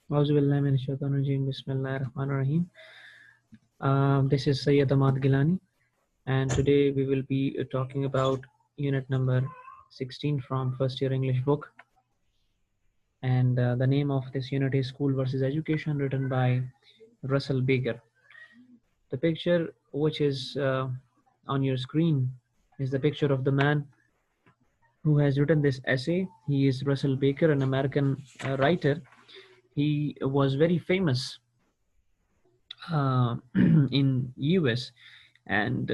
Bismillahirrahmanirrahim. This is Sayyid Ahmad Gilani, and today we will be talking about unit number 16 from first year English book. And the name of this unit is School versus Education, written by Russell Baker. The picture which is on your screen is the picture of the man who has written this essay. He is Russell Baker, an American writer. He was very famous in US, and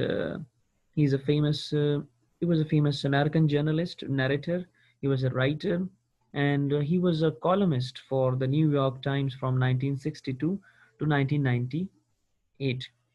he's a famous he was a famous American journalist, narrator. He was a writer, and he was a columnist for the New York Times from 1962 to 1998.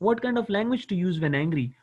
What kind of language to use when angry,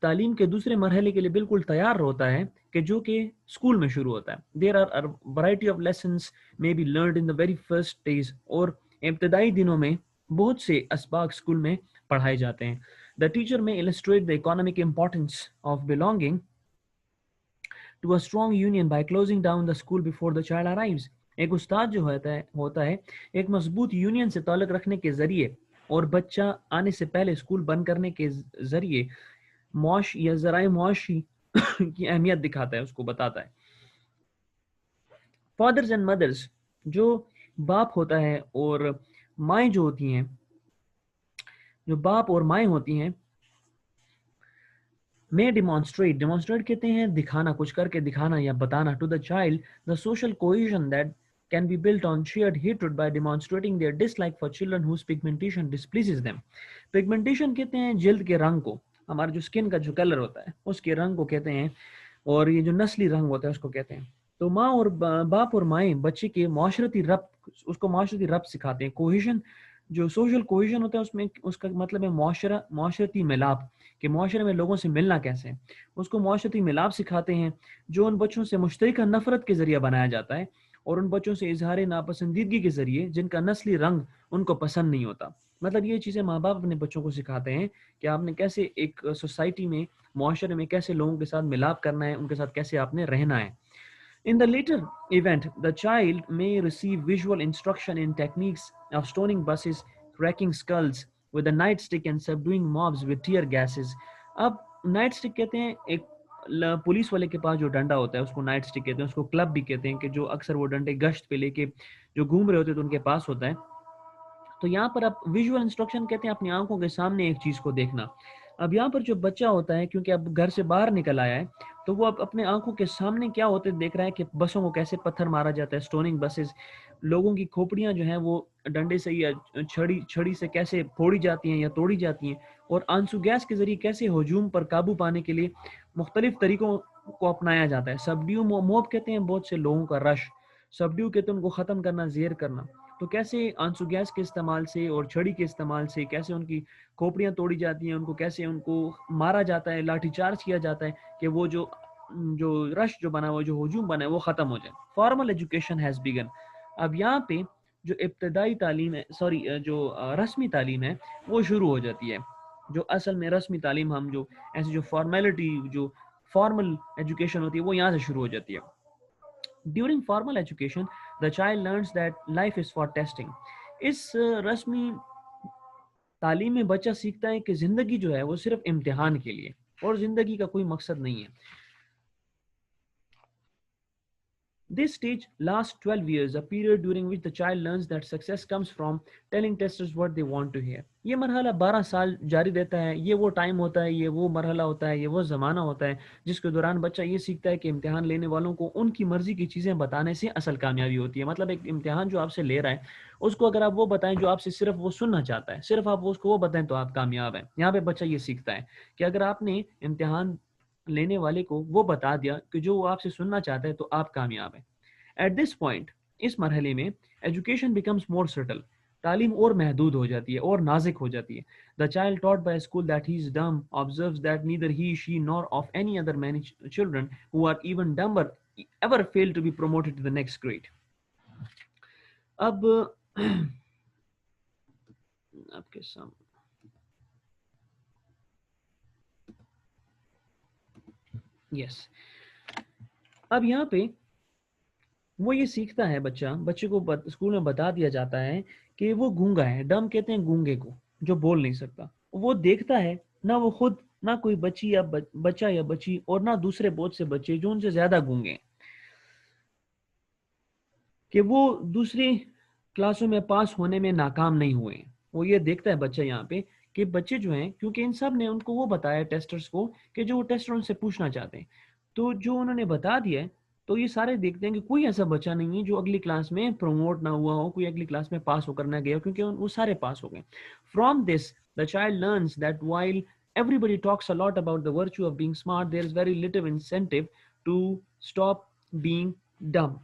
تعلیم کے دوسرے مرحلے کے لیے بالکل تیار ہوتا ہے کہ جو کہ اسکول میں شروع ہوتا ہے. There are variety of lessons may be learned in the very first days, اور ابتدائی دنوں میں بہت سے اسباق اسکول میں پڑھائے جاتے ہیں. The teacher may illustrate the economic importance of belonging to a strong union by closing down the school before the child arrives. ایک استاد جو ہوتا ہے ایک مضبوط یونین سے تعلق رکھنے کے ذریعے اور بچہ آنے سے پہلے اسکول بند کرنے کے ذریعے معاش یا ذرائع معاشی کی اہمیت دکھاتا ہے، اس کو بتاتا ہے. فادرز اینڈ مدرز، جو باپ ہوتا ہے اور مائیں جو ہوتی ہیں، جو باپ اور مائیں ہوتی ہیں، میں ڈیمانسٹریٹ کہتے ہیں دکھانا، کچھ کر کے دکھانا یا بتانا. To the child the social cohesion that can be built on shared hatred by demonstrating their dislike for children whose pigmentation displeases them. Pigmentation کہتے ہیں جلد کے رنگ کو، ہمارا جو سکن کا جو کلر ہوتا ہے اس کے رنگ کو کہتے ہیں، اور یہ جو نسلی رنگ ہوتا ہے اس کو کہتے ہیں. تو ماں اور باپ اور مائیں بچے کے معاشرتی ربط، اس کو معاشرتی ربط سکھاتے ہیں. کوہیژن، جو سوشل کوہیژن ہوتا ہے اس میں اس کا مطلب ہے معاشرتی ملاپ، کہ معاشرے میں لوگوں سے ملنا کیسے ہے، اس کو معاشرتی ملاپ سکھاتے ہیں جو ان بچوں سے مشترکہ نفرت کے ذریعے بنایا جاتا ہے، اور ان بچوں سے اظہار ناپسندیدگی کے ذریعے جن کا نسلی رنگ ان کو پسند نہیں ہوتا. مطلب یہ چیزیں ماں باپ اپنے بچوں کو سکھاتے ہیں کہ آپ نے کیسے ایک سوسائٹی میں، معاشرے میں کیسے لوگوں کے ساتھ ملاپ کرنا ہے، ان کے ساتھ کیسے آپ نے رہنا ہے. In the later event, the child may receive visual instruction in techniques of stoning buses, cracking skulls with a nightstick and subduing mobs with tear gases. اب نائٹ سٹک کہتے ہیں ایک پولیس والے کے پاس جو ڈنڈا ہوتا ہے اس کو نائٹ سٹک کہتے ہیں، اس کو کلب بھی کہتے ہیں، کہ جو اکثر وہ ڈنڈے گشت پہ لے کے جو گھوم رہے ہوتے ہیں تو ان کے پاس ہوتا ہے. تو یہاں پر اب ویژول انسٹرکشن کہتے ہیں اپنی آنکھوں کے سامنے ایک چیز کو دیکھنا. اب یہاں پر جو بچہ ہوتا ہے کیونکہ اب گھر سے باہر نکل آیا ہے تو وہ اب اپنے آنکھوں کے سامنے کیا ہوتے دیکھ رہا ہے کہ بسوں کو کیسے پتھر مارا جاتا ہے، سٹوننگ بسز، لوگوں کی کھوپڑیاں جو ہیں وہ ڈنڈے سے یا چھڑی سے کیسے پھوڑی جاتی ہیں یا توڑی جاتی ہیں، اور آنسو گیس کے ذریعے کیسے ہجوم پر قابو پانے کے لیے مختلف طریقوں کو اپنایا جاتا ہے. سبڈیو موب کہتے ہیں بہت سے لوگوں کا رش، سبڈیو کہتے ہیں ان کو ختم کرنا، زیر کرنا. تو کیسے آنسو گیس کے استعمال سے اور چھڑی کے استعمال سے کیسے ان کی کھوپڑیاں توڑی جاتی ہیں، ان کو کیسے ان کو مارا جاتا ہے، لاٹھی چارج کیا جاتا ہے کہ وہ جو رش جو بنا ہوا، جو ہجوم بنا ہے وہ ختم ہو جائے. فارمل ایجوکیشن ہیز بیگن. اب یہاں پہ جو ابتدائی تعلیم ہے، جو رسمی تعلیم ہے وہ شروع ہو جاتی ہے. جو اصل میں رسمی تعلیم، ہم جو ایسی جو فارمیلٹی، جو فارمل ایجوکیشن ہوتی ہے وہ یہاں سے شروع ہو جاتی ہے. During formal education, the child learns that life is for testing. اس رسمی تعلیم میں بچہ سیکھتا ہے کہ زندگی جو ہے وہ صرف امتحان کے لیے، اور زندگی کا کوئی مقصد نہیں ہے. This stage lasts 12 years, a period during which the child learns that success comes from telling testers what they want to hear. یہ مرحلہ 12 سال جاری رہتا ہے. یہ وہ ٹائم ہوتا ہے، یہ وہ مرحلہ ہوتا ہے، یہ وہ زمانہ ہوتا ہے جس کے دوران بچہ یہ سیکھتا ہے کہ امتحان لینے والوں کو ان کی مرضی کی چیزیں بتانے سے اصل کامیابی ہوتی ہے. مطلب ایک امتحان جو آپ سے لے رہا ہے اس کو اگر آپ وہ بتائیں جو آپ سے صرف وہ سننا چاہتا ہے، صرف آپ اس کو وہ بتائیں تو آپ کامیاب ہیں. یہاں پہ بچہ یہ سیکھتا ہے کہ اگر آپ نے امتحان لینے والے کو وہ بتا دیا کہ جو وہ آپ سے سننا چاہتا ہے تو آپ کامیاب ہیں. ایٹ دس پوائنٹ، اس مرحلے میں ایجوکیشن بیکمس مور سٹل. تعلیم اور محدود ہو جاتی ہے اور نازک ہو جاتی ہے. The child taught by school that he is dumb observes that neither he, she nor of any other many children who are even dumber ever fail to be promoted to the next grade. اب آپ کے سامنے یس، اب یہاں پہ وہ یہ سیکھتا ہے بچے کو اسکول میں بتا دیا جاتا ہے کہ وہ گونگا ہے. ڈم کہتے ہیں گونگے کو جو بول نہیں سکتا. وہ دیکھتا ہے نہ وہ خود، نہ کوئی بچی یا بچہ یا بچی، اور نہ دوسرے بہت سے بچے جو ان سے زیادہ گونگے ہیں، کہ وہ دوسری کلاسوں میں پاس ہونے میں ناکام نہیں ہوئے ہیں. وہ یہ دیکھتا ہے بچہ یہاں پہ کہ بچے جو ہیں، کیونکہ ان سب نے ان کو وہ بتایا ٹیسٹرز کو کہ جو وہ ٹیسٹر ان سے پوچھنا چاہتے ہیں، تو جو انہوں نے بتا دیا ہے تو یہ سارے دیکھتے ہیں کہ کوئی ایسا بچہ نہیں ہے جو اگلی کلاس میں پروموٹ نہ ہوا ہو، کوئی اگلی کلاس میں پاس ہو کر نہ گیا، کیونکہ وہ سارے پاس ہو گئے. From this the child learns that while everybody talks a lot about the virtue of being smart, there is very little incentive to stop being dumb.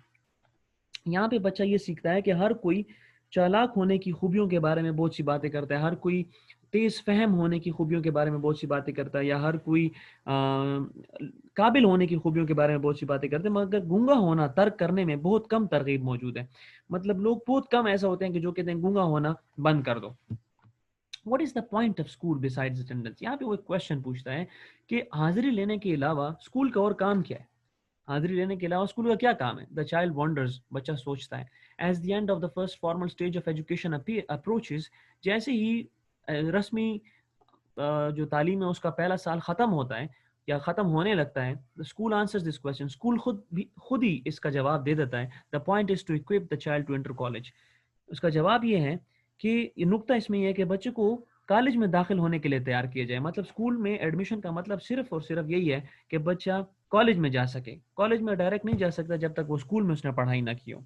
یہاں پہ بچہ یہ سیکھتا ہے کہ ہر کوئی چالاک ہونے کی خوبیوں کے بارے میں بہت سی باتیں کرتا ہے، ہر کوئی تیز فہم ہونے کی خوبیوں کے بارے میں بہت سی باتیں کرتا ہے، یا ہر کوئی قابل ہونے کی خوبیوں کے بارے میں بہت سی باتیں کرتے ہیں، مگر گونگا ہونا ترک کرنے میں بہت کم ترغیب موجود ہے. مطلب لوگ بہت کم ایسا ہوتے ہیں کہ جو کہتے ہیں گونگا ہونا بند کر دو. What is the point of school besides attendance? یہاں پہ وہ ایک کوشچن پوچھتا ہے کہ حاضری لینے کے علاوہ اسکول کا اور کام کیا ہے؟ حاضری لینے کے علاوہ اسکول کا کیا کام ہے؟ دا چائلڈ وانڈرز، بچہ سوچتا ہے. As the end of the first formal stage of education approaches, جیسے ہی رسمی جو تعلیم ہے اس کا پہلا سال ختم ہوتا ہے یا ختم ہونے لگتا ہے، school answers this question, school خود ہی اس کا جواب دے دیتا ہے. The point is to occupy the child to enter college. اس کا جواب یہ ہے کہ یہ نقطہ اس میں یہ ہے کہ بچے کو کالج میں داخل ہونے کے لیے تیار کیا جائے. مطلب اسکول میں ایڈمیشن کا مطلب صرف اور صرف یہی ہے کہ بچہ کالج میں جا سکے. کالج میں ڈائریکٹ نہیں جا سکتا جب تک وہ اسکول میں اس نے پڑھائی نہ کی ہو.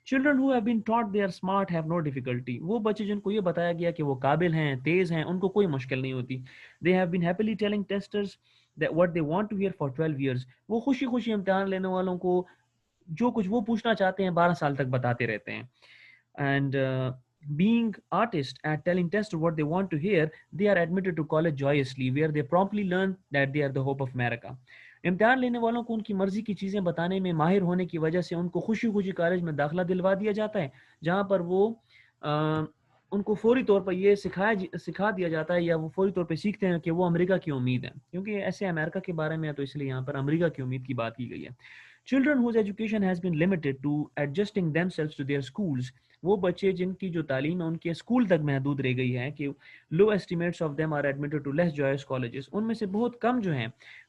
Children who have been taught they are smart have no difficulty. وہ بچے جن کو یہ بتایا گیا کہ وہ قابل ہیں، تیز ہیں، ان کو کوئی مشکل نہیں ہوتی. They have been happily telling testers that what they want to hear for 12 years. وہ خوشی خوشی امتحان لینے والوں کو جو کچھ وہ پوچھنا چاہتے ہیں 12 سال تک بتاتے رہتے ہیں. And being artists at telling testers what they want to hear, they are admitted to college joyously, where they promptly learn that they are the hope of America. امتحان لینے والوں کو ان کی مرضی کی چیزیں بتانے میں ماہر ہونے کی وجہ سے ان کو خوشی خوشی کالج میں داخلہ دلوا دیا جاتا ہے، جہاں پر وہ ان کو فوری طور پر یہ سکھا دیا جاتا ہے، یا وہ فوری طور پہ سیکھتے ہیں کہ وہ امریکہ کی امید ہے. کیونکہ ایسے امریکہ کے بارے میں ہے تو اس لیے یہاں پر امریکہ کی امید کی بات کی گئی ہے. Children whose education has been limited to adjusting themselves to their schools. وہ بچے جن کی جو تعلیم ہے ان کے اسکول تک محدود رہ گئی ہے کہ low estimates of them are admitted to less joyous colleges. ان میں سے بہت کم جو ہیں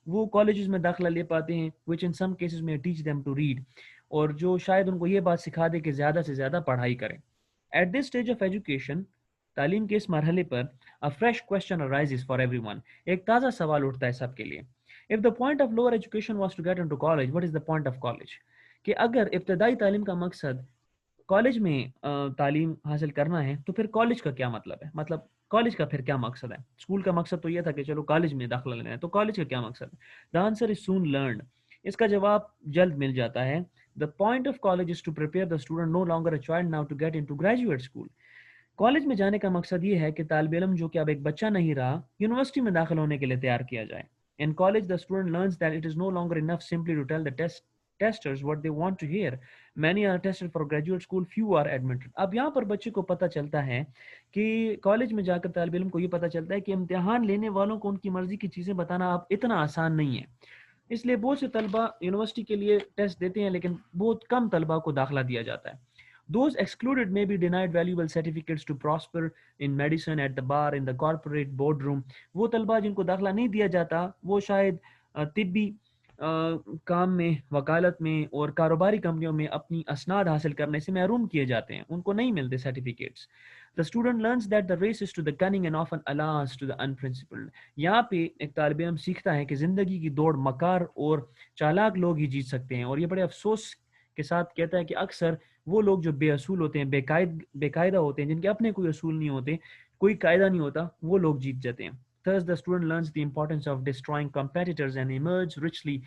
وہ کالجز میں داخلہ لے پاتے ہیں which in some cases may teach them to read. اور جو شاید ان کو یہ بات سکھا دے کہ زیادہ سے زیادہ پڑھائی کریں. At this stage of education, تعلیم کے اس مرحلے پر a fresh question arises for everyone. ایک تازہ سوال اٹھتا ہے سب کے لیے. If the point of lower education was to get into college, what is the point of college? کہ اگر ابتدائی تعلیم کا مقصد کالج میں تعلیم حاصل کرنا ہے تو پھر کالج کا کیا مطلب ہے؟ مطلب کالج کا پھر کیا مقصد ہے؟ اسکول کا مقصد تو یہ تھا کہ چلو کالج میں داخلہ لینا ہے، تو کالج کا کیا مقصد ہے؟ The answer is soon learned. اس کا جواب جلد مل جاتا ہے. The point of college is to prepare the student no longer a child now to get into graduate school. College میں جانے کا مقصد یہ ہے کہ طالب علم جو کہ اب ایک بچہ نہیں رہا، یونیورسٹی میں داخل ہونے کے لیے تیار کیا جائے. In college, the student learns that it is no longer enough simply to tell the testers what they want to hear. Many are tested for graduate school, few are admitted. اب یہاں پر بچے کو پتہ چلتا ہے کہ کالج میں جا کر طالب علم کو یہ پتہ چلتا ہے کہ امتحان لینے والوں کو ان کی مرضی کی چیزیں بتانا اب اتنا آسان نہیں ہے. اس لیے بہت سے طلبہ یونیورسٹی کے لیے ٹیسٹ دیتے ہیں لیکن بہت کم طلبہ کو داخلہ دیا جاتا ہے. Those excluded may be denied valuable certificates to prosper in medicine, at the bar, in the corporate boardroom. وہ طلبہ جن کو داخلہ نہیں دیا جاتا وہ شاید طبی کام میں، وکالت میں اور کاروباری کمپنیوں میں اپنی اسناد حاصل کرنے سے محروم کیے جاتے ہیں، ان کو نہیں ملتے certificates. The student learns that the race is to the cunning and often alas to the unprincipled. یہاں پہ ایک طالب علم سیکھتا ہے کہ زندگی کی دوڑ مکار اور چالاک لوگ ہی جیت سکتے ہیں، اور یہ بڑے افسوس کے ساتھ کہتا ہے کہ اکثر وہ لوگ جو بے اصول ہوتے ہیں، بے قاعدہ ہوتے ہیں، جن کے اپنے کوئی اصول نہیں ہوتے، کوئی قاعدہ نہیں ہوتا، وہ لوگ جیت جاتے ہیں. Thus the student learns the importance of destroying competitors and emerges richly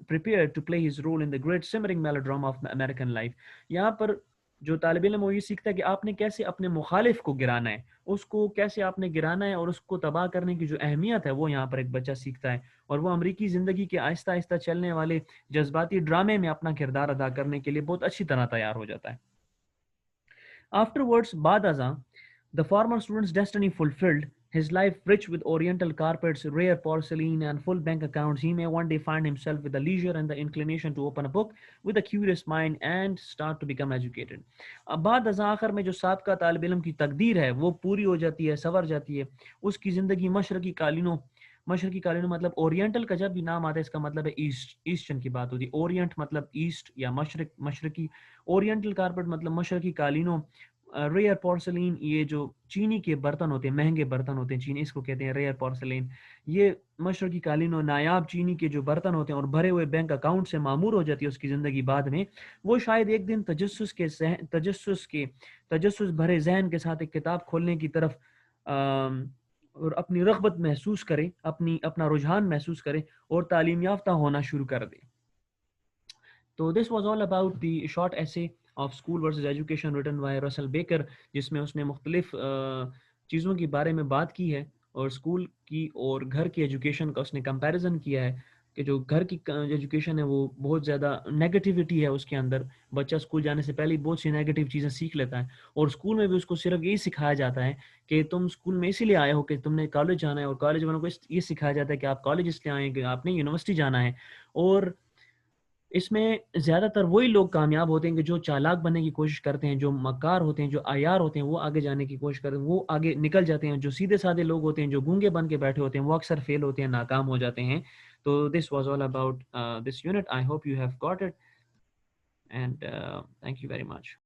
prepared to play his role in the great simmering melodrama of American life. یہاں پر جو طالب علم وہ یہ سیکھتا ہے کہ آپ نے کیسے اپنے مخالف کو گرانا ہے، اس کو کیسے آپ نے گرانا ہے، اور اس کو تباہ کرنے کی جو اہمیت ہے وہ یہاں پر ایک بچہ سیکھتا ہے، اور وہ امریکی زندگی کے آہستہ آہستہ چلنے والے جذباتی ڈرامے میں اپنا کردار ادا کرنے کے لیے بہت اچھی طرح تیار ہو جاتا ہے. Afterwards, بعد ازاں the former student's destiny fulfilled, his life rich with oriental carpets, rare porcelain and full bank accounts, he may one day find himself with the leisure and the inclination to open a book with a curious mind and start to become educated. اب بعد ازاں آخر میں جو سابقہ طالب علم کی تقدیر ہے وہ پوری ہو جاتی ہے، سنور جاتی ہے، اس کی زندگی مشرقی قالینوں مطلب اورینٹل کا جب بھی نام آتا ہے اس کا مطلب ہے ایسٹرن کی بات ہوتی ہے. اورینٹ مطلب ایسٹ یا مشرقی، اورینٹل کارپٹ مطلب مشرقی قالینوں، ریئر پورسلین یہ جو چینی کے برتن ہوتے ہیں، مہنگے برتن ہوتے ہیں چینی، اس کو کہتے ہیں ریئر پورسلین. یہ مشرقی قالینوں، نایاب چینی کے جو برتن ہوتے ہیں اور بھرے ہوئے بینک اکاؤنٹ سے معمور ہو جاتی ہے اس کی زندگی بعد میں. وہ شاید ایک دن تجسس بھرے ذہن کے ساتھ ایک کتاب کھولنے کی طرف اور اپنی رغبت محسوس کرے، اپنا رجحان محسوس کرے اور تعلیم یافتہ ہونا شروع کر دے. تو this was all about the short essay of school versus education written by Russell Baker, جس میں اس نے مختلف چیزوں کے بارے میں بات کی ہے، اور اسکول کی اور گھر کی ایجوکیشن کا اس نے کمپیریزن کیا ہے کہ جو گھر کی ایجوکیشن ہے وہ بہت زیادہ نیگیٹیوٹی ہے اس کے اندر، بچہ اسکول جانے سے پہلے بہت سی نیگیٹیو چیزیں سیکھ لیتا ہے، اور اسکول میں بھی اس کو صرف یہی سکھایا جاتا ہے کہ تم اسکول میں اسی لیے آئے ہو کہ تم نے کالج جانا ہے، اور کالج والوں کو یہ سکھایا جاتا ہے کہ آپ کالج اس لیے آئے ہیں کہ آپ نے یونیورسٹی جانا ہے۔ اور اس میں زیادہ تر وہی لوگ کامیاب ہوتے ہیں کہ جو چالاک بننے کی کوشش کرتے ہیں، جو مکار ہوتے ہیں، جو عیار ہوتے ہیں، وہ آگے جانے کی کوشش کرتے ہیں، وہ آگے نکل جاتے ہیں۔ جو سیدھے سادے لوگ ہوتے ہیں، جو گونگے بن کے بیٹھے ہوتے ہیں، وہ اکثر فیل ہوتے ہیں، ناکام ہو جاتے ہیں۔ تو this was all about this unit, I hope you have got it, and thank you very much.